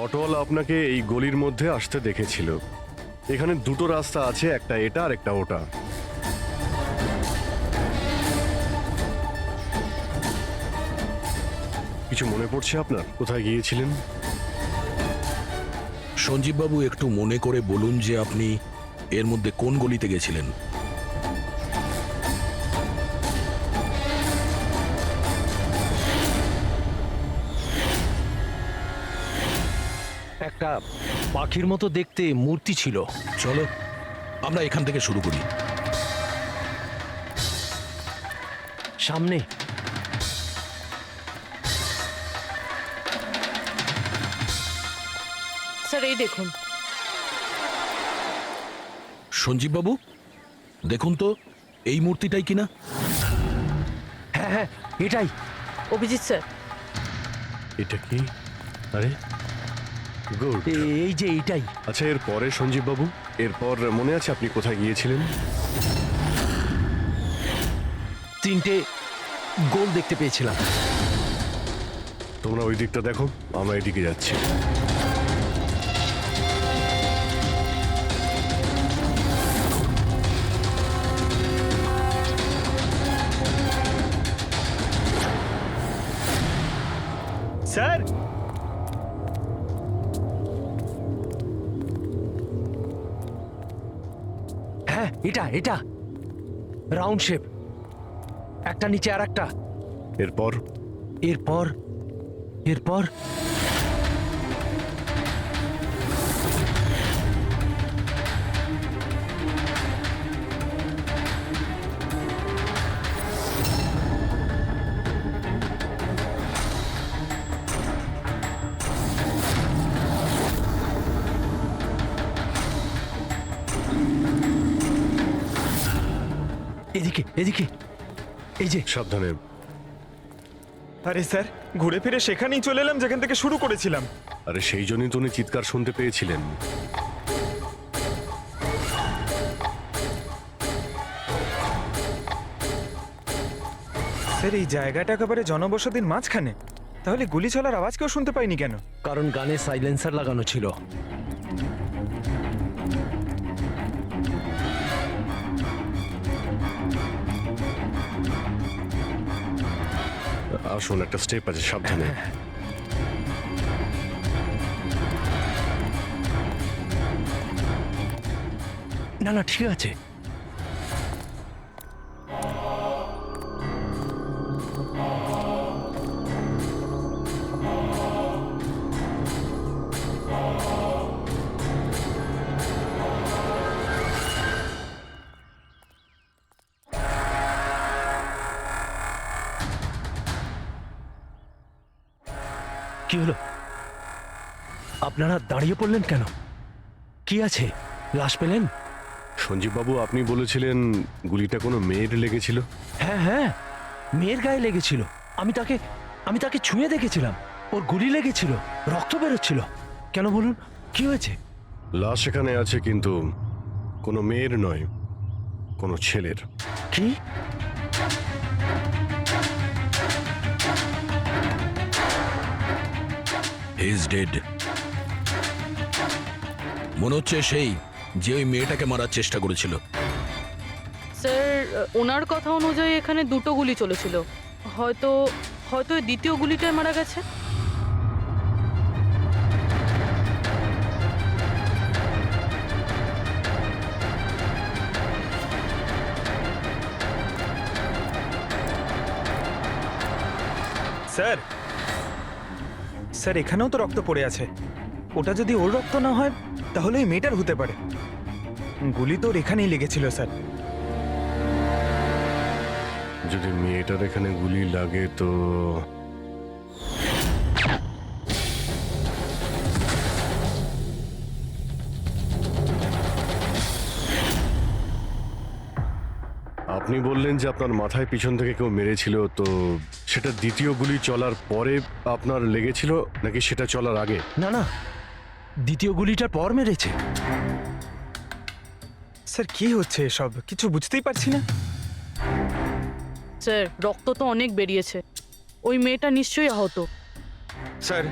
অটোওয়ালা আপনাকে এই গলির মধ্যে আসতে দেখেছিল। এখানে দুটো রাস্তা আছে, একটা এটা আর একটা ওটা। কিছু মনে পড়ছে আপনার কোথায় গিয়েছিলেন? সঞ্জীববাবু, একটু মনে করে বলুন যে আপনি এর মধ্যে কোন গলিতে গেছিলেন। একটা পাখির মতো দেখতে মূর্তি ছিল। চলো আমরা এখান থেকে শুরু করি। সামনে স্যার এই দেখুন। সঞ্জীববাবু, দেখুন তো এই মূর্তিটাই কিনা। হ্যাঁ হ্যাঁ, এটাই। অভিজিৎ স্যার, এটা কি? আরে গুড। এই যে এইটাই। আচ্ছা, এর পরে সঞ্জীব বাবু, এরপর মনে আছে আপনি কোথায় গিয়েছিলেন? তিনটে গোল দেখতে পেয়েছিলাম। তোমরা ওই দিকটা দেখো, আমরা এদিকে যাচ্ছি। স্যার, হ্যাঁ, এটা এটা রাউন্ড শেপ, একটা নিচে আর একটা। এরপর এরপর এরপর এদিকে এদিকে, এই যে। সাবধানে। আরে স্যার, ঘুরে ফিরে সেখানেই চলে এলাম যেখান থেকে শুরু করেছিলাম। আরে সেই জন্যই তো উনি চিৎকার শুনতে পেয়েছিলেন। স্যার, এই জায়গাটা একেবারে জনবসতির মাঝখানে, তাহলে গুলি চলার আওয়াজ কেউ শুনতে পাইনি কেন? কারণ গানে সাইলেন্সার লাগানো ছিল। আসুন, একটা স্টেপ আছে, সাবধানে। না না, ঠিক আছে। কি হলো? আপনারা দাঁড়িয়ে পড়লেন কেন? কি আছে? লাশ পেলেন? সঞ্জীব বাবু, আপনি বলেছিলেন গুলিটা কোনো মেয়ের লেগেছিল। হ্যাঁ হ্যাঁ, মেয়ের গায়ে লেগেছিল। আমি তাকে ছুঁয়ে দেখেছিলাম। ওর গুলি লেগেছিল, রক্ত বেরোচ্ছিল। কেন বলুন, কি হয়েছে? লাশ এখানে আছে, কিন্তু কোনো মেয়ের নয়, কোনো ছেলের। কি? He is dead. মনে হচ্ছে সেই যে ওই মেয়েটাকে মারার চেষ্টা করেছিল। স্যার ওনার কথা অনুযায়ী এখানে দুটো গুলি চলেছিল। হয়তো হয়তো এই দ্বিতীয় গুলিটায় মারা গেছে। স্যার, স্যার এখানেও তো রক্ত পড়ে আছে। ওটা যদি ওর রক্ত না হয় তাহলে ওই মেয়েটার হতে পারে। গুলি তো ওর এখানেই লেগেছিল স্যার। যদি মেয়েটার এখানে গুলি লাগে তো আপনি বললেন যে আপনার মাথায় পিছন থেকে কেউ মেরেছিল, তো সেটা দ্বিতীয় গুলি চলার পরে আপনার লেগেছিল নাকি সেটা চলার আগে? না না, দ্বিতীয় গুলিটার পর মেরেছে। স্যার কি হচ্ছে এসব? কিছু বুঝতেই পারছি না। স্যার রক্ত তো অনেক বেরিয়েছে। ওই মেয়েটা নিশ্চয়ই আহত। স্যার,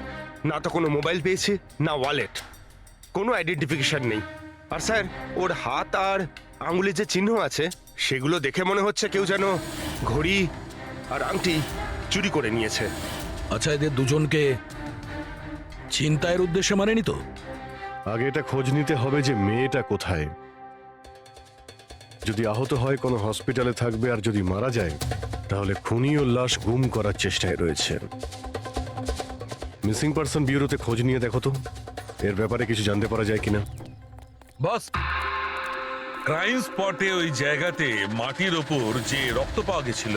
না তো কোনো মোবাইল পেয়েছি, না ওয়ালেট, কোনো আইডেন্টিফিকেশন নেই। আর স্যার, ওর হাত আর আঙুলে যে চিহ্ন আছে সেগুলো দেখে মনে হচ্ছে কেউ যেন ঘড়ি আর আংটি চুরি করে নিয়েছে। আচ্ছা, এদের দুজনকে ছিনতাইয়ের উদ্দেশ্যে মারেনি তো? আগে এটা খোঁজ নিতে হবে যে মেয়েটা কোথায়। যদি আহত হয় কোনো হসপিটালে থাকবে, আর যদি মারা যায় তাহলে খুনি ও লাশ গুম করার চেষ্টায় রয়েছে। মিসিং পার্সন ব্যুরোতে খোঁজ নিয়ে দেখো তো এর ব্যাপারে কিছু জানতে পারা যায় কিনা। বস, ক্রাইম স্পটে ওই জায়গাতে মাটির ওপর যে রক্ত পাওয়া গেছিল,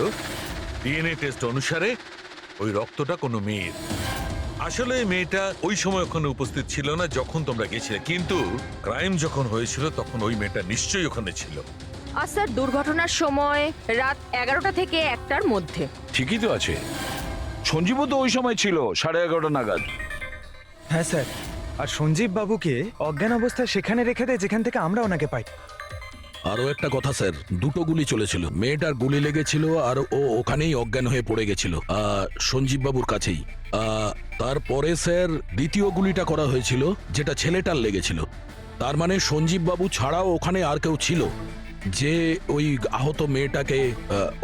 ডিএনএ টেস্ট অনুসারে ওই রক্তটা কোনো মেয়ের। আসলে এই মেয়েটা ওই সময় ওখানে উপস্থিত ছিল না যখন তোমরা গেছিলে, কিন্তু ক্রাইম যখন হয়েছিল তখন ওই মেয়েটা নিশ্চয়ই ওখানে ছিল। আর স্যার, দুর্ঘটনার সময় রাত 11টা থেকে 1টার মধ্যে। ঠিকই তো আছে, সঞ্জীবও তো ওই সময় ছিল 11:30 নাগাদ। হ্যাঁ স্যার, আর সঞ্জীব বাবুকে অজ্ঞান অবস্থায় সেখানে রেখে দেয় যেখান থেকে আমরা ওনাকে পাই। আরো একটা কথা স্যার, দুটো গুলি চলেছিল, মেয়েটার গুলি লেগেছিল আর ও ওখানেই অজ্ঞান হয়ে পড়ে গেছিল সঞ্জীব বাবুর কাছেই। তারপরে স্যার দ্বিতীয় গুলিটা করা হয়েছিল যেটা ছেলেটার লেগেছিল। তার মানে সঞ্জীব বাবু ছাড়াও ওখানে আর কেউ ছিল যে ওই আহত মেয়েটাকে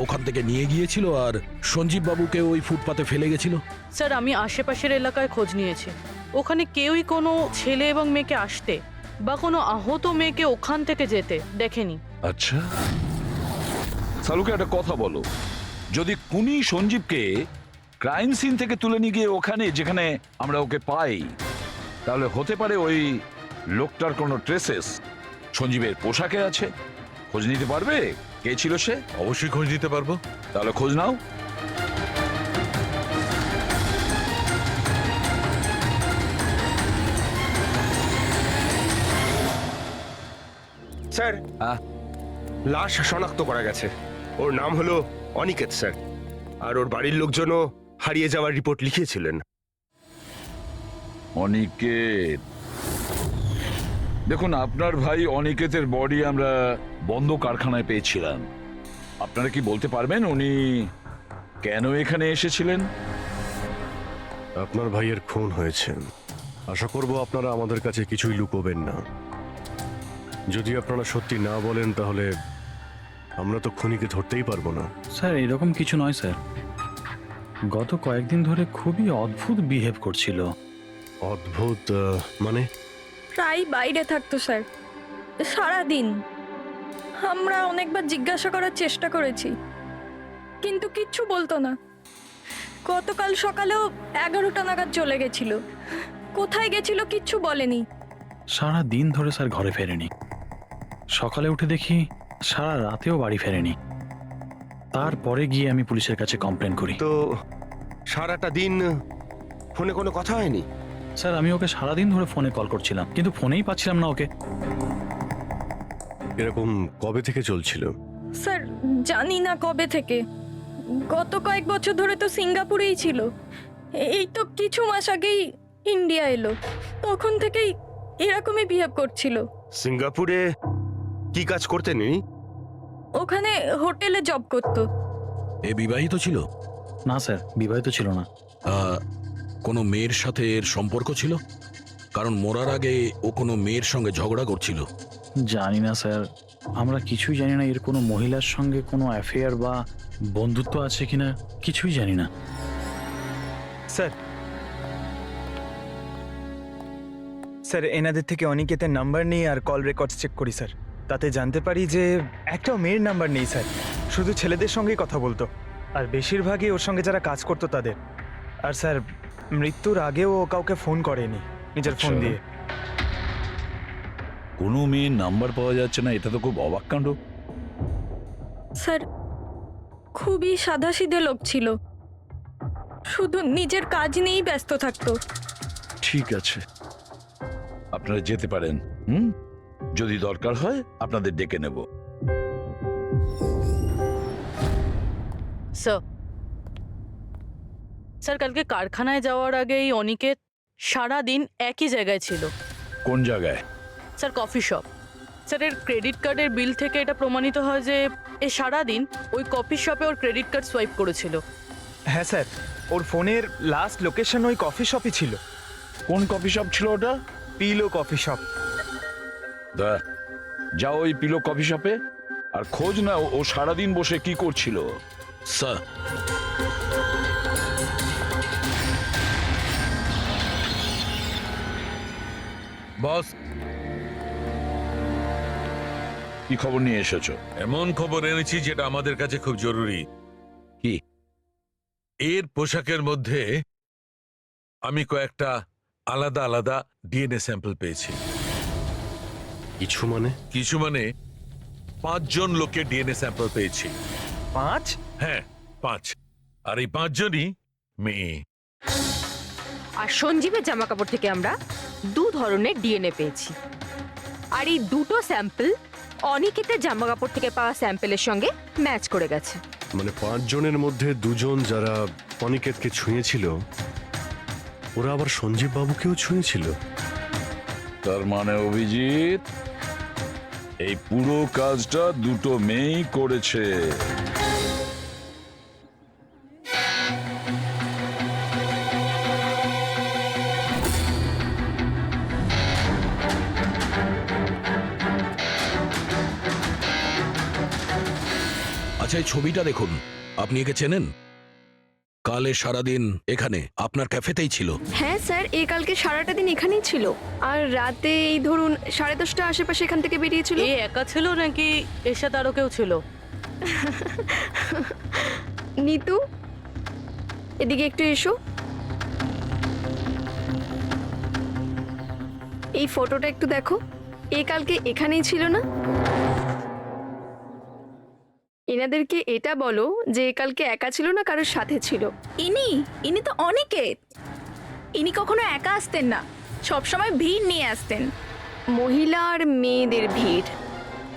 ওখান থেকে নিয়ে গিয়েছিল আর সঞ্জীব বাবুকে ওই ফুটপাতে ফেলে গেছিল। স্যার, আমি আশেপাশের এলাকায় খোঁজ নিয়েছি, ওখানে কেউই কোনো ছেলে এবং মেয়েকে আসতে বা কোনো আহত মেয়েকে ওখান থেকে যেতে দেখেনি। আচ্ছা, সালুকে একটা কথা বলো, যদি খুনি সঞ্জীবকে ক্রাইম সিন থেকে তুলে নিয়ে গিয়ে ওখানে যেখানে আমরা ওকে পাই, তাহলে হতে পারে ওই লোকটার কোনো ট্রেসেস সঞ্জীবের পোশাকে আছে। খোঁজ নিতে পারবে কে ছিল সে? অবশ্যই খোঁজ দিতে পারবো। তাহলে খোঁজ নাও। স্যার, হ্যাঁ? লাশ শনাক্ত করা গেছে। ওর নাম হলো অনিকেত স্যার, আর ওর বাড়ির লোকজনও হারিয়ে যাওয়ার রিপোর্ট লিখিয়েছিলেন। অনিকেত, দেখুন আপনার ভাই অনিকেতের বডি আমরা বন্ধ কারখানায় পেয়েছিলাম। আপনারা কি বলতে পারবেন উনি কেন এখানে এসেছিলেন? আপনার ভাইয়ের খুন হয়েছে, আশা করব আপনারা আমাদের কাছে কিছুই লুকোবেন না। যদি আপনারা সত্যি না বলেন তাহলে আমরা তো খুনিকে ধরতেই পারবো না। স্যার, এরকম কিছু নয় স্যার, গত কয়েকদিন ধরে খুবই অদ্ভুত বিহেভ করছিল। অদ্ভুত মানে? প্রায় বাইরে থাকতো স্যার, সারাদিন। আমরা অনেকবার জিজ্ঞাসা করার চেষ্টা করেছি কিন্তু কিচ্ছু বলতো না। গতকাল সকালেও 11টা নাগাদ চলে গেছিল, কোথায় গেছিল কিচ্ছু বলেনি। সারা দিন ধরে স্যার ঘরে ফেরেনি, সকালে উঠে দেখি সারা রাতেও বাড়ি ফেরেনি। তারপরে গিয়ে আমি পুলিশের কাছে কমপ্লেন করি। তো সারাটা দিন ফোনে কোনো কথা হয়নি? স্যার, আমি ওকে সারাদিন ধরে ফোনে কল করছিলাম কিন্তু ফোনেই পাচ্ছিলাম না ওকে। এরকম কবে থেকে চলছিল? স্যার, জানি না কবে থেকে, গত কয়েক বছর ধরে তো সিঙ্গাপুরেই ছিল। এই তো কিছু মাস আগেই ইন্ডিয়া এলো, তখন থেকেই এরকমই বিহেভ করছিল। সিঙ্গাপুরে কি কাজ করতেন উনি? ওখানে হোটেলে জব করতো। এ বিবাহিত ছিল? না স্যার, বিবাহিত ছিল না। কোনো মেয়ের সাথে এর সম্পর্ক ছিল? কারণ মরার আগে ও কোনো মেয়ের সঙ্গে ঝগড়া করছিল। জানি না স্যার, আমরা কিছুই জানি না এর কোনো মহিলার সঙ্গে কোনো অ্যাফেয়ার বা বন্ধুত্ব আছে কিনা, কিছুই জানি না। স্যার, স্যার এনাদের থেকে অনিকেতের নাম্বার নিয়ে আর কল রেকর্ডস চেক করি স্যার, তাতে জানতে পারি যে একটাও মেয়ের নাম্বার নেই স্যার, শুধু ছেলেদের সঙ্গেই কথা বলতো, আর বেশিরভাগই ওর সঙ্গে যারা কাজ করতো তাদের। আর স্যার, মৃত্যুর আগেও ও কাউকে ফোন করেনি নিজের ফোন দিয়ে। কোনো মেয়ের নাম্বার পাওয়া যাচ্ছে না, এটা তো খুব অবাক কাণ্ড। স্যার, খুবই সাদাসিধে লোক ছিল, শুধু নিজের কাজ নিয়েই ব্যস্ত থাকতো। ঠিক আছে, আপনারা যেতে পারেন। যদি দরকার হয় আপনাদের ডেকে নেব। স্যার, কালকে কারখানায় যাওয়ার আগে এই অনিকেত সারাদিন একই জায়গায় ছিল। কোন জায়গায়? Sir, coffee shop. স্যার, এর ক্রেডিট কার্ডের বিল থেকে এটা প্রমাণিত হয় যে এ সারাদিন ওই কফি শপে ওর ক্রেডিট কার্ড সোয়াইপ করেছিল। হ্যাঁ স্যার, ওর ফোনের লাস্ট লোকেশন ওই কফি শপই ছিল। কোন কফি শপ ছিল ওটা? Pillow coffee shop. দা, যাও ওই পিলো কফি শপে আর খোঁজ নাও ও সারাদিন বসে কি করছিল। স্যার, বস, কি খবর নিয়ে এসেছো? এমন খবর এনেছি যেটা আমাদের কাছে খুব জরুরি। কি? এর পোশাকের মধ্যে আমি কয়েকটা আলাদা আলাদা ডিএনএ স্যাম্পল পেয়েছি। কিছু মানে? কিছু মানে 5 জন লোকের ডিএনএ স্যাম্পল পেয়েছি। 5? হ্যাঁ, 5। আর এই 5 জনই মেয়ে। আর সঞ্জীবের জামা কাপড় থেকে আমরা 2 ধরনের ডিএনএ পেয়েছি। আর এই দুটো স্যাম্পল অনিকেতের জামা কাপড় থেকে পাওয়া স্যাম্পলের সঙ্গে ম্যাচ করে গেছে। মানে 5 জনের মধ্যে 2 জন যারা অনিকেতকে ছুঁয়েছিল, ওরা আবার সঞ্জীব বাবুকেও ছুঁয়েছিল। তার মানে অভিজিৎ, এই পুরো কাজটা দুটো মেয়েই করেছে। আচ্ছা, এই ছবিটা দেখুন, আপনি একে চেনেন? কালে সারাদিন এখানে আপনার ক্যাফেতেই ছিল। হ্যাঁ স্যার, এ কালকে সারাটা দিন এখানেই ছিল, আর রাতে এই ধরুন 10:30 আশেপাশে এখান থেকে বেরিয়েছিল। এ একা ছিল নাকি এর সাথে আরো কেউ ছিল? নিতু, এদিকে একটু এসো। এই ফটোটা একটু দেখো, এ কালকে এখানেই ছিল না? এনাদেরকে এটা বলো যে এ কালকে একা ছিল না, কারোর সাথে ছিল। ইনি তো অনিকেত। ইনি কখনো একা আসতেন না, সবসময় ভিড় নিয়ে আসতেন। মহিলা আর মেয়েদের ভিড়।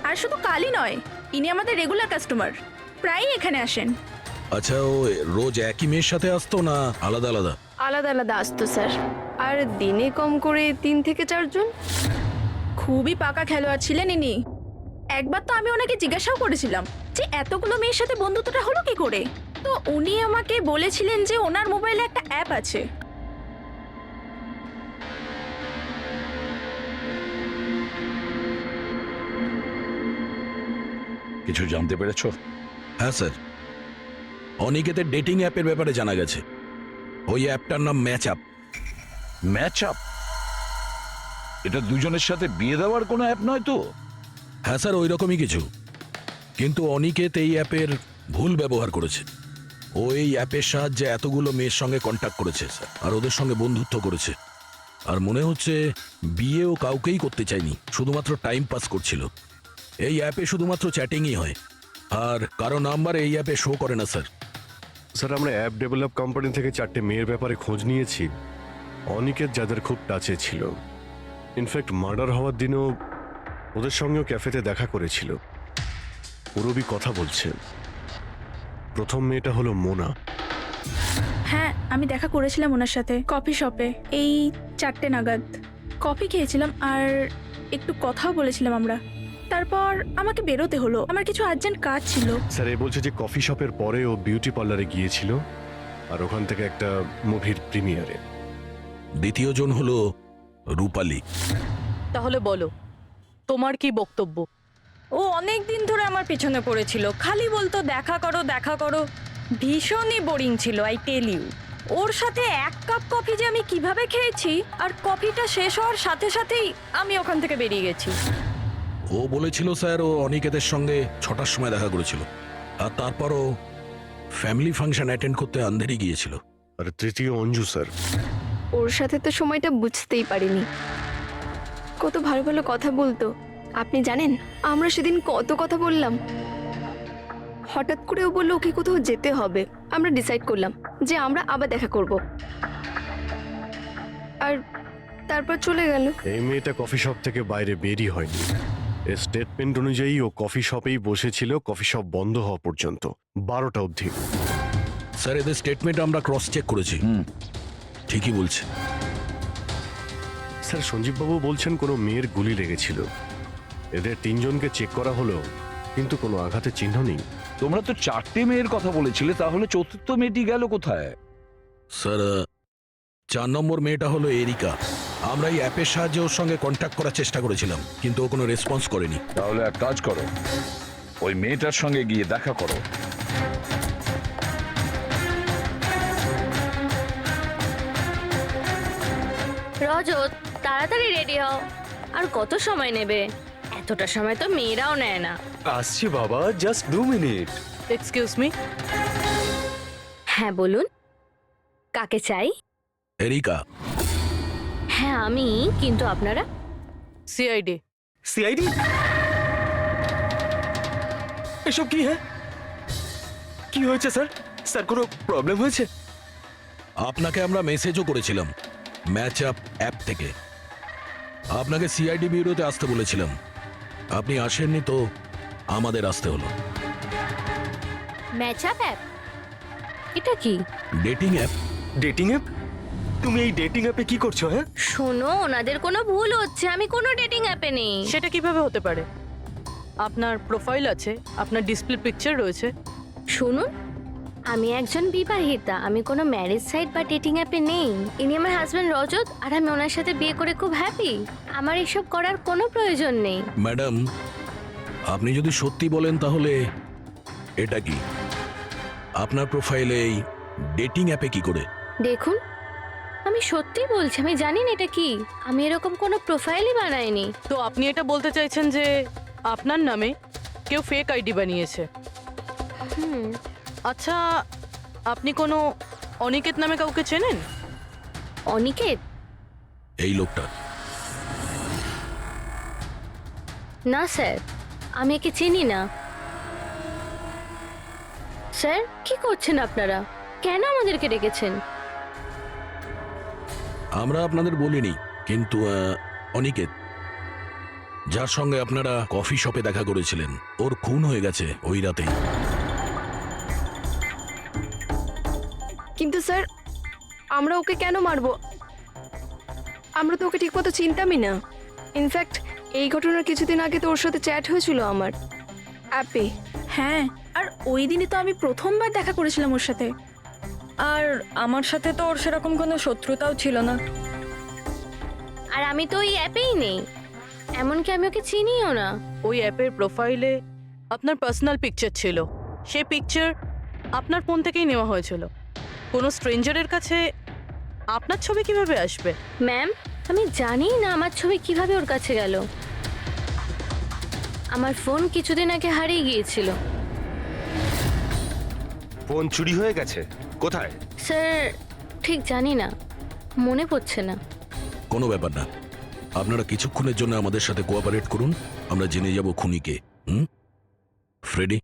আর শুধু কালই নয়, ইনি আমাদের রেগুলার কাস্টমার, প্রায়ই এখানে আসেন। আচ্ছা, ও রোজ একই মেয়ের সাথে আসতো না আলাদা আলাদা? আলাদা আলাদা আসতো স্যার, আর দিনে কম করে 3 থেকে 4 জন। খুবই পাকা খেলোয়াড় ছিলেন ইনি। একবার তো আমি ওনাকে জিজ্ঞাসাও করেছিলাম যে এতগুলো মেয়ের সাথে বন্ধুত্বটা হলো কি করে। তো উনি আমাকে বলেছিলেন যে ওনার মোবাইলে একটা অ্যাপ আছে। কিছু জানতে পেরেছো? হ্যাঁ স্যার, অনিকেতের ডেটিং অ্যাপের ব্যাপারে জানা গেছে। ওই অ্যাপটার নাম ম্যাচ আপ। Match up? এটা দুজনের সাথে বিয়ে দেওয়ার কোনো অ্যাপ নয় তো? হ্যাঁ স্যার, ওই রকমই কিছু। কিন্তু অনিকেত এই অ্যাপের ভুল ব্যবহার করেছে। ও এই অ্যাপের সাহায্যে এতগুলো মেয়ের সঙ্গে কন্ট্যাক্ট করেছে স্যার, আর ওদের সঙ্গে বন্ধুত্ব করেছে। আর মনে হচ্ছে বিয়েও কাউকেই করতে চায়নি, শুধুমাত্র টাইম পাস করছিল। এই অ্যাপে শুধুমাত্র চ্যাটিংই হয়, আর কারো নাম্বার এই অ্যাপে শো করে না স্যার। স্যার, আমরা অ্যাপ ডেভেলপ কোম্পানি থেকে 4টে মেয়ের ব্যাপারে খোঁজ নিয়েছি, অনিকেত যাদের খুব টাচে ছিল। ইনফ্যাক্ট মার্ডার হওয়ার দিনও ওদের সঙ্গেও ক্যাফেতে দেখা করেছিল। পুরবি কথা বলছে। প্রথম মেয়েটা হলো মোনা। হ্যাঁ, আমি দেখা করেছিলাম ওনার সাথে কফি শপে এই 4টে নাগাদ। কফি খেয়েছিলাম আর একটু কথাও বলেছিলাম আমরা। তারপর আমাকে বেরোতে হলো, আমার কিছু আর্জেন্ট কাজ ছিল। স্যার, এ বলছে যে কফি শপের পরে ও বিউটি পার্লারে গিয়েছিল, আর ওখান থেকে একটা মুভির প্রিমিয়ারে। দ্বিতীয় জন হলো রূপালী। তাহলে বলো, তোমার কি বক্তব্য? ও অনেক দিন ধরে আমার পিছনে পড়েছিল, খালি বলতো দেখা করো দেখা করো। ভীষণই বোরিং ছিল, আই টেল ইউ। ওর সাথে 1 কাপ কফি যে আমি কিভাবে খেয়েছি, আর কফিটা শেষ হওয়ার সাথে সাথেই আমি ওখান থেকে বেরিয়ে গেছি। ও বলেছিল স্যার ও অনিকেতের সঙ্গে 6টার সময় দেখা করেছিল, আর তারপরও ফ্যামিলি ফাংশন অ্যাটেন্ড করতে আন্ধেরি গিয়েছিল। আর তৃতীয় অঞ্জু স্যার। ওর সাথে তো সময়টা বুঝতেই পারিনি। কত ভালো ভালো কথা বলতো, আপনি জানেন আমরা সেদিন কত কথা বললাম। হঠাৎ করে ও বললো ওকে কোথাও যেতে হবে। আমরা ডিসাইড করলাম যে আমরা আবার দেখা করব, আর তারপর চলে গেল। এই মেয়েটা কফি শপ থেকে বাইরে বেরই হয়নি। এর স্টেটমেন্ট অনুযায়ী ও কফি শপেই বসেছিল কফি শপ বন্ধ হওয়া পর্যন্ত, 12টা অবধি। স্যার, এদের স্টেটমেন্ট আমরা ক্রস চেক করেছি, ঠিকই বলছে। স্যার, সঞ্জীববাবু বলছেন কোনো মেয়ের গুলি লেগেছিল। এদের 3 জনকে চেক করা হলো, কিন্তু কোনো আঘাতের চিহ্ন নেই। তোমরা তো 4টে মেয়ের কথা বলেছিলে, তাহলে চতুর্থ মেয়েটি গেল কোথায়? স্যার, 4 নম্বর মেয়েটা হলো এরিকা। আমরা এই অ্যাপের সাহায্যে ওর সঙ্গে কন্ট্যাক্ট করার চেষ্টা করেছিলাম, কিন্তু ও কোনো রেসপন্স করেনি। তাহলে এক কাজ করো, ওই মেয়েটার সঙ্গে গিয়ে দেখা করো। রজত, তাড়াতাড়ি রেডি হও। আর কত সময় নেবে? এতটা সময় তো মেয়েরাও নেয় না। আসছি বাবা, জাস্ট 2 মিনিট। এক্সকিউজ মি, হ্যাঁ বলুন, কাকে চাই? এরিকা। হ্যাঁ আমি, কিন্তু আপনারা? সিআইডি। সিআইডি? এসব কি? হ্যাঁ, কি হয়েছে স্যার? স্যার কোনো প্রবলেম হয়েছে? আপনাকে আমরা মেসেজও করেছিলাম ম্যাচ আপ অ্যাপ থেকে। আপনাকে সিআইডি ব্যুরোতে আসতে বলেছিলাম, আপনি আসেননি, তো আমাদের আসতে হলো। Match up app? এটা কি? Dating app. Dating app? তুমি এই ডেটিং অ্যাপে কি করছো? হ্যাঁ, শোনো, ওনাদের কোনো ভুল হচ্ছে, আমি কোনো ডেটিং অ্যাপে নেই। সেটা কিভাবে হতে পারে? আপনার প্রোফাইল আছে, আপনার ডিসপ্লে পিকচার রয়েছে। শুনুন, আমি একজন বিবাহিতা, আমি কোনো ম্যারেজ সাইট বা ডেটিং অ্যাপে নেই। ইনি আমার হাজব্যান্ড রজত, আর আমি ওনার সাথে বিয়ে করে খুব হ্যাপি। আমার এসব করার কোনো প্রয়োজন নেই। ম্যাডাম, আপনি যদি সত্যি বলেন তাহলে এটা কি? আপনার প্রোফাইলে এই ডেটিং অ্যাপে কি করে? দেখুন, আমি সত্যি বলছি, আমি জানি না এটা কি। আমি এরকম কোনো প্রোফাইলই বানাইনি। তো আপনি এটা বলতে চাইছেন যে আপনার নামে কেউ ফেক আইডি বানিয়েছে? হুম, আচ্ছা, আপনি কোনো অনিকেত নামে কাউকে চেনেন? অনিকেত? এই লোকটা। না স্যার, আমি একে চিনি না। স্যার, কি করছেন আপনারা? কেন আমাদেরকে ডেকেছেন? আমরা আপনাদের বলিনি, কিন্তু অনিকেত, যার সঙ্গে আপনারা কফি শপে দেখা করেছিলেন, ওর খুন হয়ে গেছে ওই রাতেই। কিন্তু স্যার, আমরা ওকে কেন মারবো? আমরা তো ওকে ঠিকমতো চিনতামই না। ইনফ্যাক্ট এই ঘটনার কিছুদিন আগে তো ওর সাথে চ্যাট হয়েছিল আমার অ্যাপে। হ্যাঁ, আর ওই দিনই তো আমি প্রথমবার দেখা করেছিলাম ওর সাথে। আর আমার সাথে তো ওর সেরকম কোনো শত্রুতাও ছিল না। আর আমি তো ওই অ্যাপেই নেই, এমনকি আমি ওকে চিনিও না। ওই অ্যাপের প্রোফাইলে আপনার পার্সোনাল পিকচার ছিল। সেই পিকচার আপনার ফোন থেকেই নেওয়া হয়েছিল। কোনো স্ট্রেঞ্জারের কাছে আপনার ছবি কিভাবে আসবে? ম্যাম, আমি জানি না আমার ছবি কিভাবে ওর কাছে গেল। আমার ফোন কিছুদিন আগে হারিয়ে গিয়েছিল। ফোন চুরি হয়ে গেছে? কোথায়? স্যার, ঠিক জানি না, মনে পড়ছে না। কোনো ব্যাপার না, আপনারা কিছুক্ষণের জন্য আমাদের সাথে কোঅপারেট করুন, আমরা জেনে যাব খুনিকে। ফ্রেডি?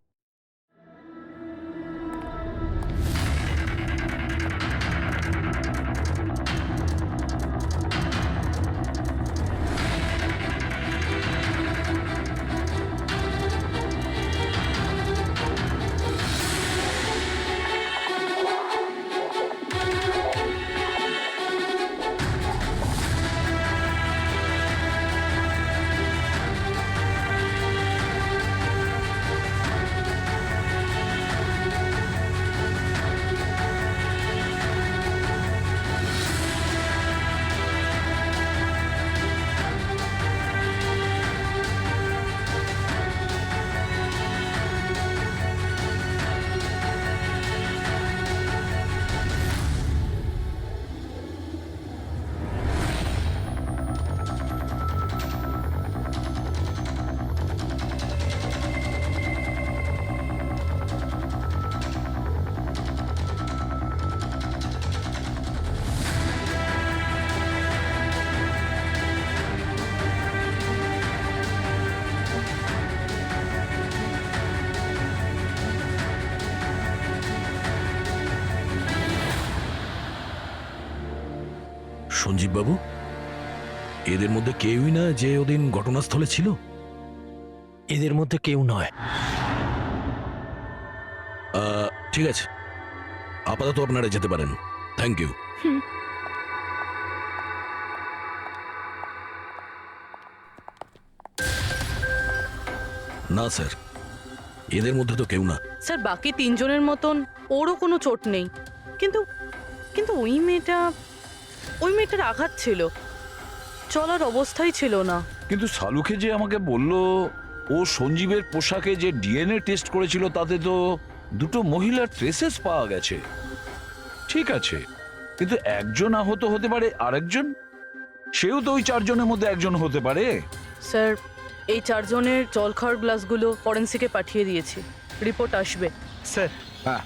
সঞ্জীব বাবু, এদের মধ্যে কেউই না যে ওদিন ঘটনাস্থলে ছিল? এদের মধ্যে কেউ নয়। ঠিক আছে, আপাতত আপনারা যেতে পারেন। Thank you. না স্যার, এদের মধ্যে তো কেউ না। স্যার, বাকি 3 জনের মতন ওরও কোনো চোট নেই, কিন্তু কিন্তু ওই মেয়েটা ওই মেয়েটার আঘাত ছিল, চলার অবস্থাই ছিল না। কিন্তু সালুকে যে আমাকে বলল ও সঞ্জীবের পোশাকে যে ডিএনএ টেস্ট করেছিল তাতে তো দুটো মহিলার ট্রেসেস পাওয়া গেছে। ঠিক আছে, কিন্তু একজন আহত হতে পারে, আরেকজন সেও তো ওই চারজনের মধ্যে একজন হতে পারে। স্যার, এই চারজনের জল খাওয়ার গ্লাসগুলো ফরেন্সিকে পাঠিয়ে দিয়েছি, রিপোর্ট আসবে। স্যার, হ্যাঁ,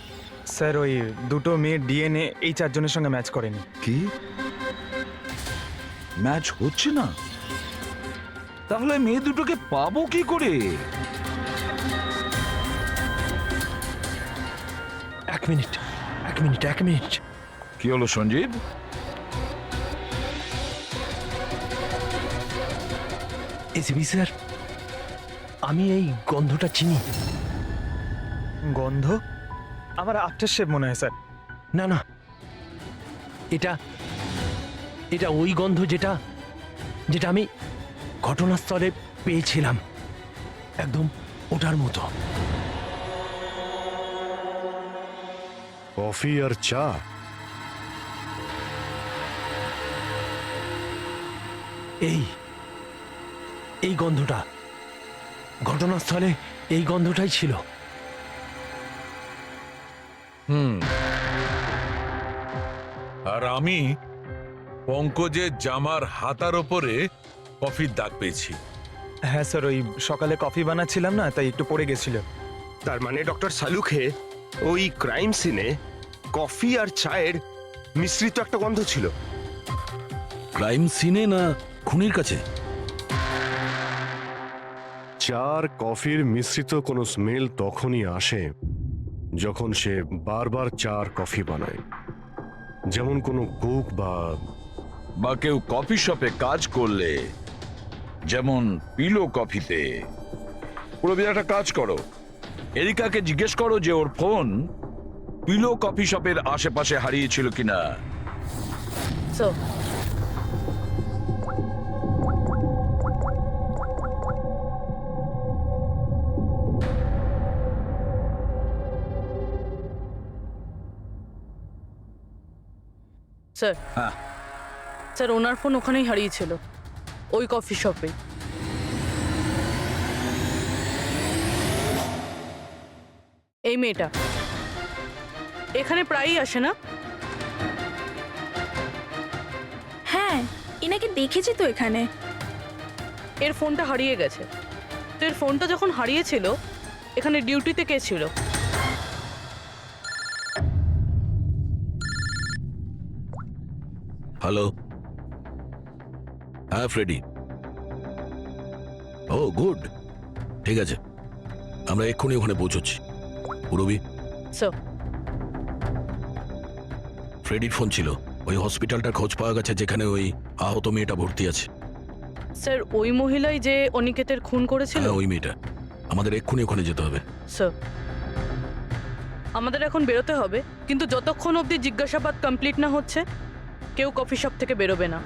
স্যার ওই দুটো মেয়ের ডিএনএ এই চারজনের সঙ্গে ম্যাচ করেনি। কি ম্যাচ হচ্ছে না? তাহলে মেয়ে দুটোকে পাবো কি করে? এক মিনিট। কি হলো সঞ্জীব? এসিবি স্যার, আমি এই গন্ধটা চিনি। গন্ধ? আমার আফটার শেভ মনে হয় স্যার। না, এটা ওই গন্ধ যেটা আমি ঘটনাস্থলে পেয়েছিলাম, একদম ওটার মতো। কফি আর চা? এই গন্ধটা ঘটনাস্থলে, এই গন্ধটাই ছিল। আর আমি পঙ্কজের জামার হাতার ওপরে কফির দাগ পেয়েছি। হ্যাঁ স্যার, ওই সকালে কফি বানাচ্ছিলাম না, তাই একটু পড়ে গেছিল। তার মানে ডক্টর সালুকে ওই ক্রাইম সিনে কফি আর চায়ের মিশ্রিত একটা গন্ধ ছিল। ক্রাইম সিনে না খুনির কাছে? চা আর কফির মিশ্রিত কোনো স্মেল তখনই আসে যখন সে বারবার চা আর কফি বানায়, যেমন কোনো কুক বা কেউ কফি শপে কাজ করলে, যেমন পিলো কফিতে। পুরোপুরি একটা কাজ করো, এরিকাকে জিজ্ঞেস করো যে ওর ফোন পিলো কফি শপের আশেপাশে হারিয়েছিল কিনা। স্যার, স্যার, হ্যাঁ, স্যার ওনার ফোন ওখানেই হারিয়েছিল, ওই কফি শপে। এই মেয়েটা এখানে প্রায়ই আসে না? হ্যাঁ, এনাকে দেখেছি তো এখানে। এর ফোনটা হারিয়ে গেছে। তো এর ফোনটা যখন হারিয়েছিল, এখানে ডিউটিতে কে ছিল? হ্যালো, হ্যাঁ ফ্রেডি। ও গুড, ঠিক আছে, আমরা এক্ষুনি ওখানে পৌঁছচ্ছি। পুরবি, স্যার, ফ্রেডির ফোন ছিল, ওই হসপিটালটার খোঁজ পাওয়া গেছে যেখানে ওই আহত মেয়েটা ভর্তি আছে। স্যার ওই মহিলাই যে অনিকেতের খুন করেছিল? হ্যাঁ, ওই মেয়েটা। আমাদের এক্ষুনি ওখানে যেতে হবে। স্যার, আমাদের এখন বেরোতে হবে, কিন্তু যতক্ষণ অবধি জিজ্ঞাসাবাদ কমপ্লিট না হচ্ছে কেউ কফি শপ থেকে বেরোবে না।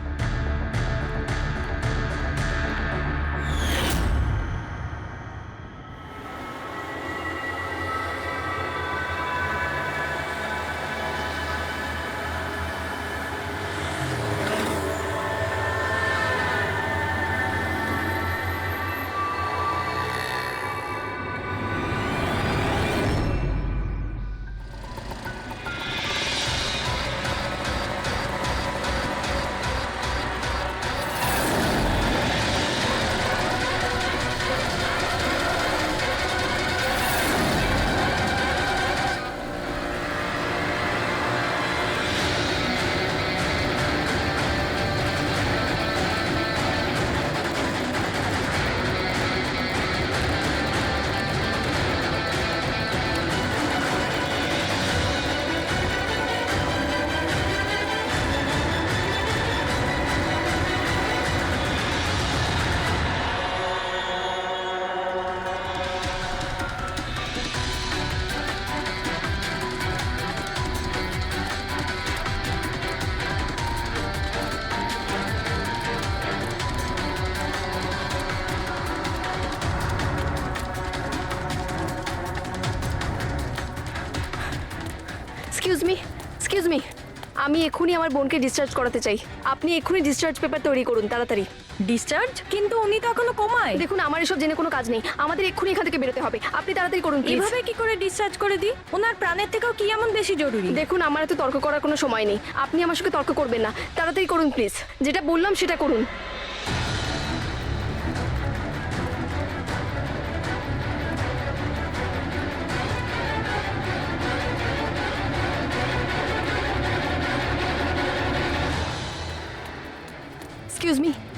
আমি এক্ষুনি আমার বোনকে ডিসচার্জ করাতে চাই। আপনি এক্ষুনি ডিসচার্জ পেপার তৈরি করুন তাড়াতাড়ি। ডিসচার্জ? কিন্তু উনি তো এখনো কোমায়। দেখুন আমার এসব জেনে কোনো কাজ নেই, আমাদের এক্ষুনি এখান থেকে বেরোতে হবে। আপনি তাড়াতাড়ি করুন প্লিজ। এভাবে কি করে ডিসচার্জ করে দিই? ওনার প্রাণের থেকেও কি এমন বেশি জরুরি? দেখুন আমার এত তর্ক করার কোনো সময় নেই, আপনি আমার সঙ্গে তর্ক করবেন না। তাড়াতাড়ি করুন প্লিজ, যেটা বললাম সেটা করুন।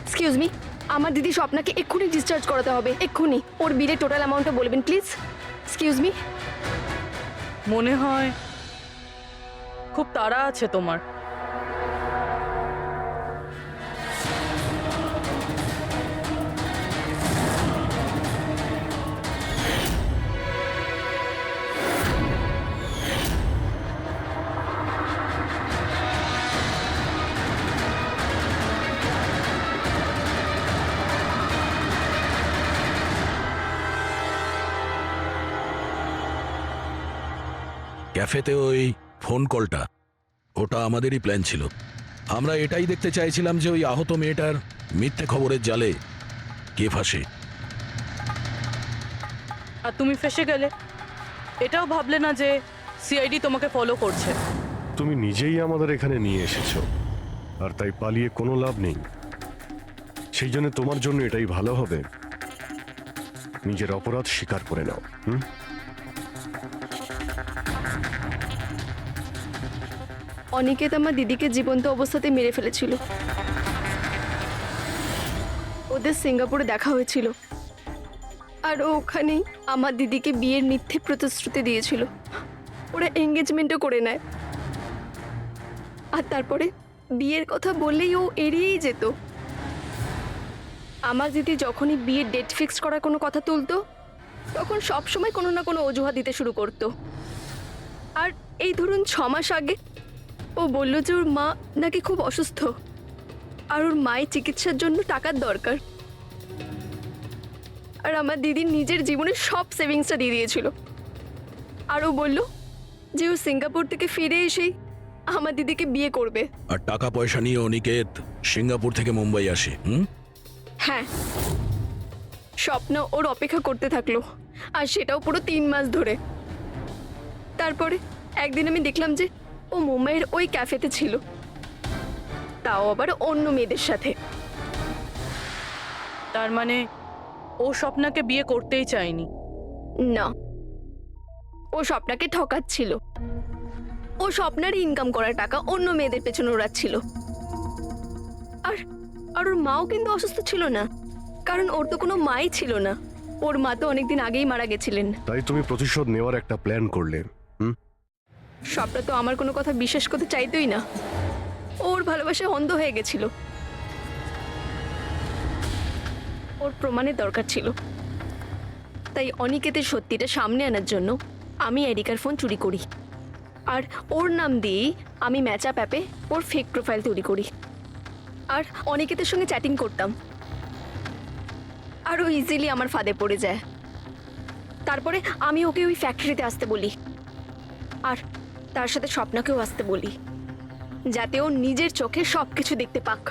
এক্সকিউজ মি, আমার দিদি স্বপ্নাকে এক্ষুনি ডিসচার্জ করাতে হবে, এক্ষুনি। ওর বিলের টোটাল অ্যামাউন্টটা বলবেন প্লিজ। Excuse me. মনে হয় খুব তাড়া আছে তোমার। ক্যাফেতে ওই ফোন কলটা, ওটা আমাদেরই প্ল্যান ছিল। আমরা এটাই দেখতে চাইছিলাম যে ওই আহত মেয়েটার মিথ্যে খবরের জালে কে ফাঁসে। আর তুমি ফেসে গেলে। এটাও ভাবলে না যে সিআইডি তোমাকে ফলো করছে। তুমি নিজেই আমাদের এখানে নিয়ে এসেছো, আর তাই পালিয়ে কোনো লাভ নেই। সেই জন্য তোমার জন্য এটাই ভালো হবে, নিজের অপরাধ স্বীকার করে নাও। অনিকেত আমার দিদিকে জীবন্ত অবস্থাতে মেরে ফেলেছিল। ওদের সিঙ্গাপুরে দেখা হয়েছিল, আর ওখানেই আমার দিদিকে বিয়ের মিথ্যে প্রতিশ্রুতি দিয়েছিল। ওরা এঙ্গেজমেন্টও করে নেয়, আর তারপরে বিয়ের কথা বললেই ও এড়িয়েই যেত। আমার দিদি যখনই বিয়ের ডেট ফিক্স করার কোনো কথা তুলতো, তখন সবসময় কোনো না কোনো অজুহাত দিতে শুরু করতো। আর এই ধরুন 6 মাস আগে ও বলল যে ওর মা নাকি খুব অসুস্থ, আর ওর মায়ের চিকিৎসার জন্য টাকার দরকার। আর আমার দিদি নিজের জীবনের সব সেভিংসটা দিয়ে দিয়েছিল। আর ও বলল যে ও সিঙ্গাপুর থেকে ফিরে এসেই আমার দিদিকে বিয়ে করবে। আর টাকা পয়সা নিয়ে অনিকেত সিঙ্গাপুর থেকে মুম্বাই আসে। হ্যাঁ, স্বপ্ন ওর অপেক্ষা করতে থাকলো, আর সেটাও পুরো 3 মাস ধরে। তারপরে একদিন আমি দেখলাম যে ও মুম্বাইয়ের ওই ক্যাফেতে ছিল, তাও আবার অন্য মেয়েদের সাথে। তার মানে ও স্বপ্নাকে বিয়ে করতেই চায়নি। না, ও স্বপ্নাকে ঠকাচ্ছিল। ও স্বপ্নার ইনকাম করা টাকা অন্য মেয়েদের পেছনে ওড়াচ্ছিল। আর আর ওর মাও কিন্তু অসুস্থ ছিল না, কারণ ওর তো কোনো মাই ছিল না। ওর মা তো অনেকদিন আগেই মারা গেছিলেন। তাই তুমি প্রতিশোধ নেওয়ার একটা প্ল্যান করলে। স্বপ্না তো আমার কোনো কথা বিশ্বাস করতে চাইতোই না। ওর ভালোবাসায় অন্ধ হয়ে গেছিল। ওর প্রমাণের দরকার ছিল, তাই অনিকেতের সত্যিটা সামনে আনার জন্য আমি এরিকার ফোন চুরি করি, আর ওর নাম দিয়েই আমি ম্যাচআপ অ্যাপে ওর ফেক প্রোফাইল তৈরি করি, আর অনিকেতের সঙ্গে চ্যাটিং করতাম। আর ও ইজিলি আমার ফাঁদে পড়ে যায়। তারপরে আমি ওকে ওই ফ্যাক্টরিতে আসতে বলি, আর তার সাথে স্বপ্নাকেও আসতে বলি, যাতে ও নিজের চোখে সবকিছু দেখতে পাক।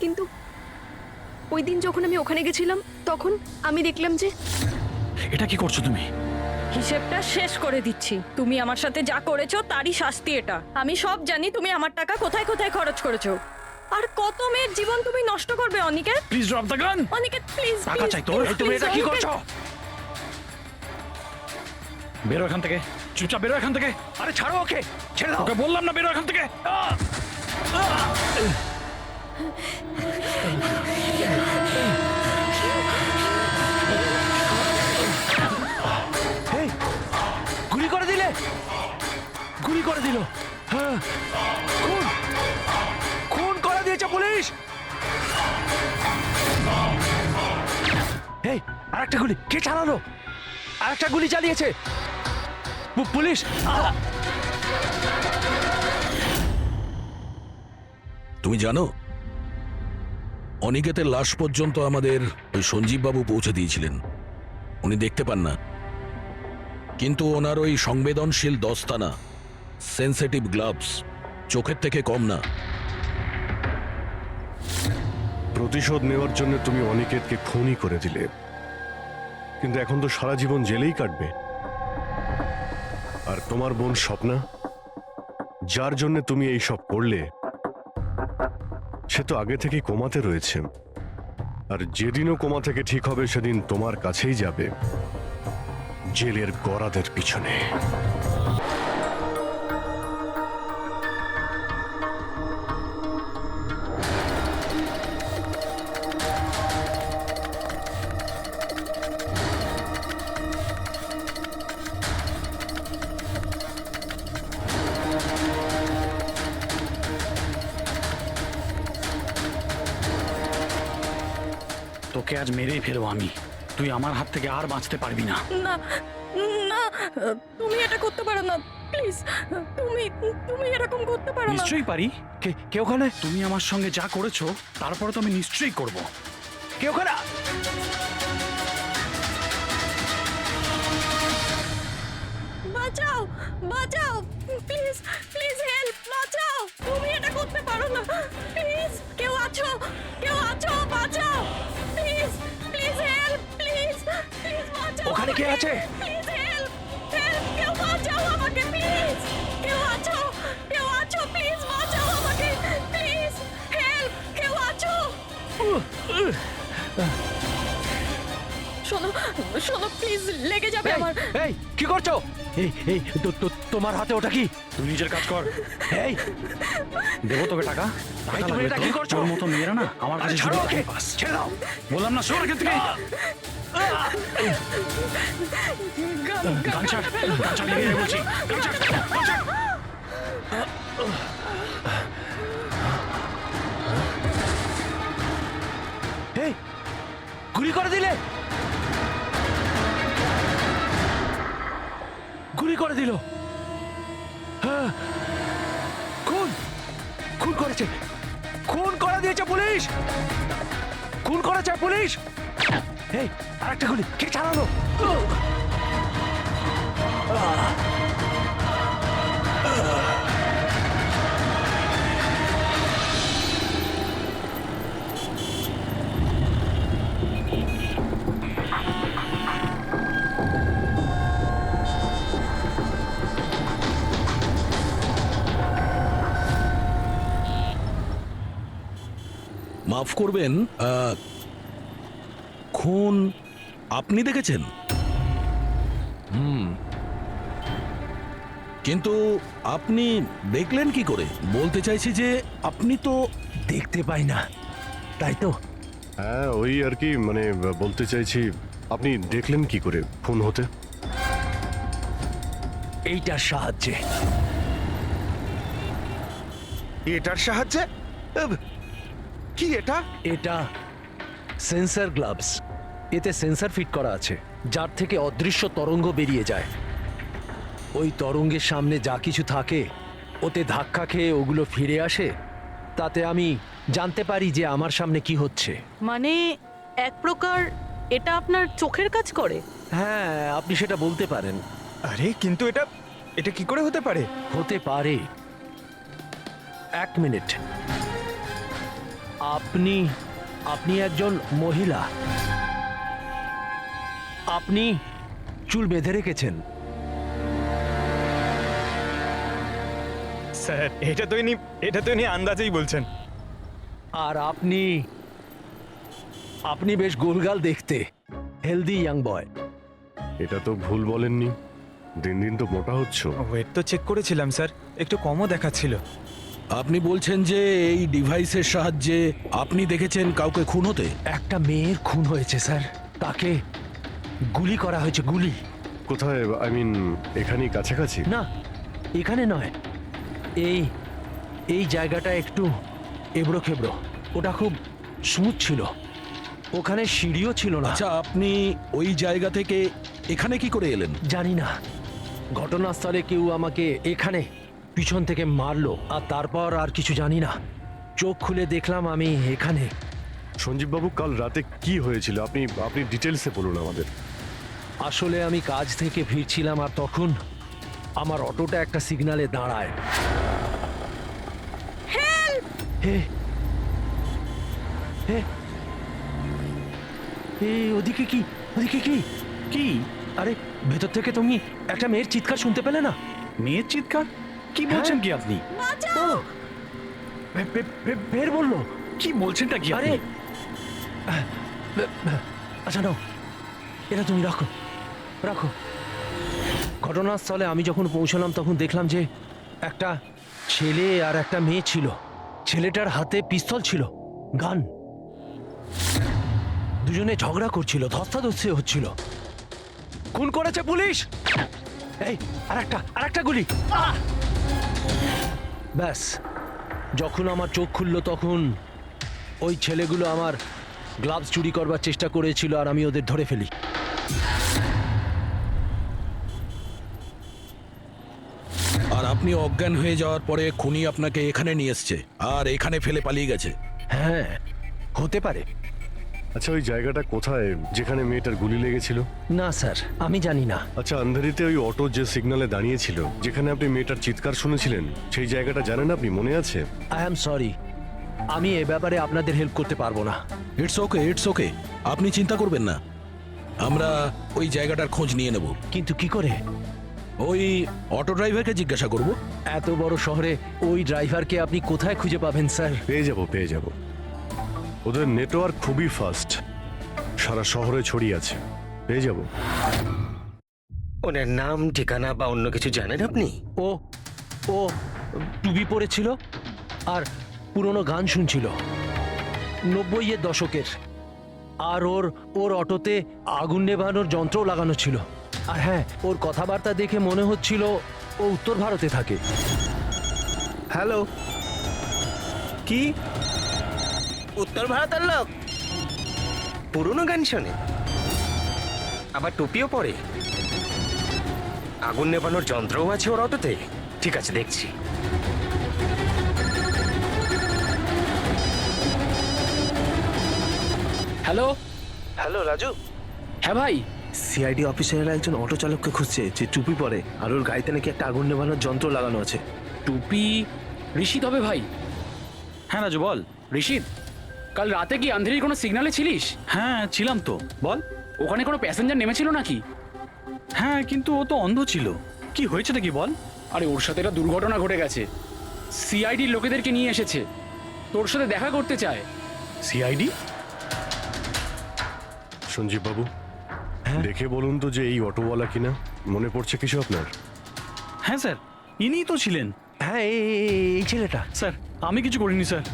কিন্তু ওই দিন যখন আমি ওখানে গেছিলাম, তখন আমি দেখলাম যে এটা কি করছো তুমি? হিসেবটা শেষ করে দিচ্ছি। তুমি আমার সাথে যা করেছো তারই শাস্তি এটা। আমি সব জানি তুমি আমার টাকা কোথায় কোথায় খরচ করেছো, আর কত মেয়ের জীবন তুমি নষ্ট করবে। Aniket please drop the gun. Aniket please, টাকা চাই তোর? তুমি এটা কি করছো? বেরো এখান থেকে, চুপচাপ বেরো এখান থেকে। আরে ছাড়ো ওকে, ছেড়ে দাও। ওকে বললাম না বেরো এখান থেকে। এই, গুলি করে দিলে, গুলি করে দিল। হ্যাঁ, খুন খুন করে দিয়েছে পুলিশ। এই, আরেকটা গুলি কে চালালো? আরেকটা গুলি চালিয়েছে পুলিশ। তুমি জানো, অনিকেতের লাশ পর্যন্ত আমাদের ওই সঞ্জীব বাবু পৌঁছে দিয়েছিলেন। উনি দেখতে পান না, কিন্তু ওনার ওই সংবেদনশীল দস্তানা সেনসিটিভ গ্লাভস, চোখের থেকে কম না। প্রতিশোধ নেওয়ার জন্য তুমি অনিকেতকে খুনই করে দিলে, কিন্তু এখন তো সারা জীবন জেলেই কাটবে। আর তোমার বোন স্বপ্না, যার জন্য তুমি এই সব করলে, সে তো আগে থেকেই কোমাতে রয়েছে। আর যেদিনও কোমা থেকে ঠিক হবে সেদিন তোমার কাছেই যাবে, জেলের গরাদের পিছনে। তোকে আজ মেরেই ফেলবো আমি। তুই আমার হাত থেকে আর বাঁচতে পারবি না। না না, তুমি এটা করতে পারো না, প্লিজ। তুমি তুমি এরকম করতে পারো না। নিশ্চয়ই পারি। কে ওখানে? তুমি আমার সঙ্গে যা করেছো তারপরে তো আমি নিশ্চয়ই করব। কে ওখানে? বাঁচাও, বাঁচাও, প্লিজ, প্লিজ হেল্প, বাঁচাও। তুমি এটা করতে পারো না, প্লিজ। কেউ আছো, কেউ আছো, বাঁচাও, please, please help, please, please বাঁচাও। ওখানে কে আছে? প্লিজ হেল্প, হেল্প, কেউ বাঁচাও আমাকে, প্লিজ। কেউ আছো, কেউ আছো, প্লিজ বাঁচাও আমাকে, প্লিজ, হেল্প, কেউ আছো। শোনো, শোনো, প্লিজ, লেগে যাবে আমার। এই কি করছো? এই তোমার হাতে ওটা কি? তুই নিজের কাজ কর। এই দেবো তোকে টাকা। এই, তুমি এটা কি করছো? তোর মতো মেয়েরা না আমার কাছে ছাড়ো শুধু ওকে, টাকাই পাস। ছেড়ে দাও। বললাম না, সর এখান থেকে। গান ছাড়, গান ছাড়, লেগে যাবে বলছি। গান ছাড়, গান ছাড়। এই গুলি করে দিলে, গুলি করে দিল। হ্যাঁ, খুন খুন করেছে, খুন করে দিয়েছে পুলিশ, খুন করেছে পুলিশ। এই আরেকটা গুলি কে চালালো? মাফ করবেন, খুন আপনি দেখেছেন? কিন্তু আপনি দেখলেন কি করে? বলতে চাইছি যে আপনি তো দেখতে পাই না, তাই তো? হ্যাঁ, ওই আর কি, মানে বলতে চাইছি আপনি দেখলেন কি করে খুন হতে? এইটার সাহায্যে। এটার সাহায্যে? কি এটা? এটা সেন্সর গ্লাভস। এতে সেন্সর ফিট করা আছে, যার থেকে অদৃশ্য তরঙ্গ বেরিয়ে যায়। ওই তরঙ্গের সামনে যা কিছু থাকে ওতে ধাক্কা খেয়ে ওগুলো ফিরে আসে। তাতে আমি জানতে পারি যে আমার সামনে কি হচ্ছে। মানে এক প্রকার এটা আপনার চোখের কাজ করে? হ্যাঁ, আপনি সেটা বলতে পারেন। আরে কিন্তু এটা এটা কি করে হতে পারে? হতে পারে। এক মিনিট, আপনি আপনি একজন মহিলা, আপনি চুল বেঁধে রেখেছেন। স্যার, এটা তো ইনি আন্দাজেই বলছেন। আর আপনি আপনি বেশ গোলগাল দেখতে, হেলদি ইয়াং বয়। এটা তো ভুল বলেননি, দিন দিন তো মোটা হচ্ছ। ওয়েট তো চেক করেছিলাম স্যার, একটু কমও দেখাচ্ছিল। আপনি বলছেন যে এই ডিভাইসের সাহায্যে আপনি দেখেছেন কাউকে খুন হতে? একটা মেয়ের খুন হয়েছে স্যার, তাকে গুলি করা হয়েছে, গুলি। কোথায়? আই মিন এখানেই কাছাকাছি? না, এখানে নয়, এই এই জায়গাটা একটু এবড়ো খেবড়ো। ওটা খুব স্মুথ ছিল, ওখানে সিঁড়িও ছিল না। আচ্ছা, আপনি ওই জায়গা থেকে এখানে কি করে এলেন? জানি না, ঘটনাস্থলে কেউ আমাকে এখানে পিছন থেকে মারলো, আর তারপর আর কিছু জানি না। চোখ খুলে দেখলাম আমি এখানে। সঞ্জীব বাবু, কাল রাতে কি হয়েছিল আপনি আপনি ডিটেলসে বলুন আমাদের। আসলে আমি কাজ থেকে ফিরছিলাম, আর তখন আমার অটোটা একটা সিগন্যালে দাঁড়ায়। হে হে হে, ওদিকে কি, ওদিকে কি কি? আরে ভেতর থেকে তুমি একটা মেয়ের চিৎকার শুনতে পেলে না? মেয়ের চিৎকার? কি বলছেন কি আপনি? ও, বের বললো। কি বলছেনটা কি আরে আপনি? আচ্ছা নাও, এটা তুমি রাখো রাখো। ঘটনাস্থলে আমি যখন পৌঁছলাম তখন দেখলাম যে একটা ছেলে আর একটা মেয়ে ছিল। ছেলেটার হাতে পিস্তল ছিল, গান। দুজনে ঝগড়া করছিল, ধস্তাধস্তি হচ্ছিল। খুন করেছে পুলিশ। এই আরেকটা গুলি। ব্যাস, যখন আমার চোখ খুলল তখন ওই ছেলেগুলো আমার গ্লাভস চুরি করবার চেষ্টা করেছিল আর আমি ওদের ধরে ফেলি। আর আপনি অজ্ঞান হয়ে যাওয়ার পরে খুনি আপনাকে এখানে নিয়ে এসছে আর এখানে ফেলে পালিয়ে গেছে। হ্যাঁ, হতে পারে। আচ্ছা, ওই জায়গাটা কোথায় যেখানে মেয়েটার গুলি লেগেছিল? না স্যার, আমি জানি না। আচ্ছা, আন্ধারিতে ওই অটো যে সিগন্যালে দাঁড়িয়েছিল, যেখানে আপনি মেয়েটার চিৎকার শুনেছিলেন, সেই জায়গাটা জানেন আপনি? মনে আছে? আই অ্যাম সরি, আমি এ ব্যাপারে আপনাদের হেল্প করতে পারবো না। ইটস ওকে, আপনি চিন্তা করবেন না, আমরা ওই জায়গাটার খোঁজ নিয়ে নেব। কিন্তু কি করে? ওই অটো ড্রাইভারকে জিজ্ঞাসা করব। এত বড় শহরে ওই ড্রাইভারকে আপনি কোথায় খুঁজে পাবেন স্যার? পেয়ে যাব। ওদের নেটওয়ার্ক খুবই ফাস্ট, সারা শহরে ছড়িয়ে আছে। পেয়ে যাব। ওনার নাম, ঠিকানা বা অন্য কিছু জানেন আপনি? ও ও টুপি পরেছিল আর পুরনো গান শুনছিল 90-এর দশকের। আর ওর অটোতে আগুন নেভানোর যন্ত্রও লাগানো ছিল। আর হ্যাঁ, ওর কথাবার্তা দেখে মনে হচ্ছিল ও উত্তর ভারতে থাকে। হ্যালো, কি উত্তর ভারতের লোক? পুরনো গান শোনে, আবার টুপিও পরে, আগুন নেভানোর যন্ত্রও আছে ওর অটোতে। ঠিক আছে, দেখছি। Hello hello Raju. হ্যাঁ ভাই, সিআইডি অফিসারেরা একজন অটো চালককে খুঁজছে যে টুপি পরে আর ওর গাড়িতে নাকি একটা আগুন নেভানোর যন্ত্র লাগানো আছে। টুপি ঋষিদ হবে ভাই। হ্যাঁ রাজু, বল। ঋষিদ, কাল রাতে কি আন্ধেরির কোনো সিগন্যালে ছিলিস? হ্যাঁ ছিলাম তো, বল। ওখানে কোনো প্যাসেঞ্জার নেমেছিল নাকি? হ্যাঁ, কিন্তু ও তো অন্ধ ছিল। কি হয়েছে নাকি বল? আরে ওর সাথে একটা দুর্ঘটনা ঘটে গেছে। সিআইডির লোকেদেরকে নিয়ে এসেছে, তোর সাথে দেখা করতে চায়। সিআইডি? সঞ্জীব বাবু, দেখে বলুন তো যে এই অটোওয়ালা কিনা। মনে পড়ছে কিছু আপনার? হ্যাঁ স্যার, ইনিই তো ছিলেন। হ্যাঁ, এই ছেলেটা। স্যার, আমি কিছু করিনি স্যার।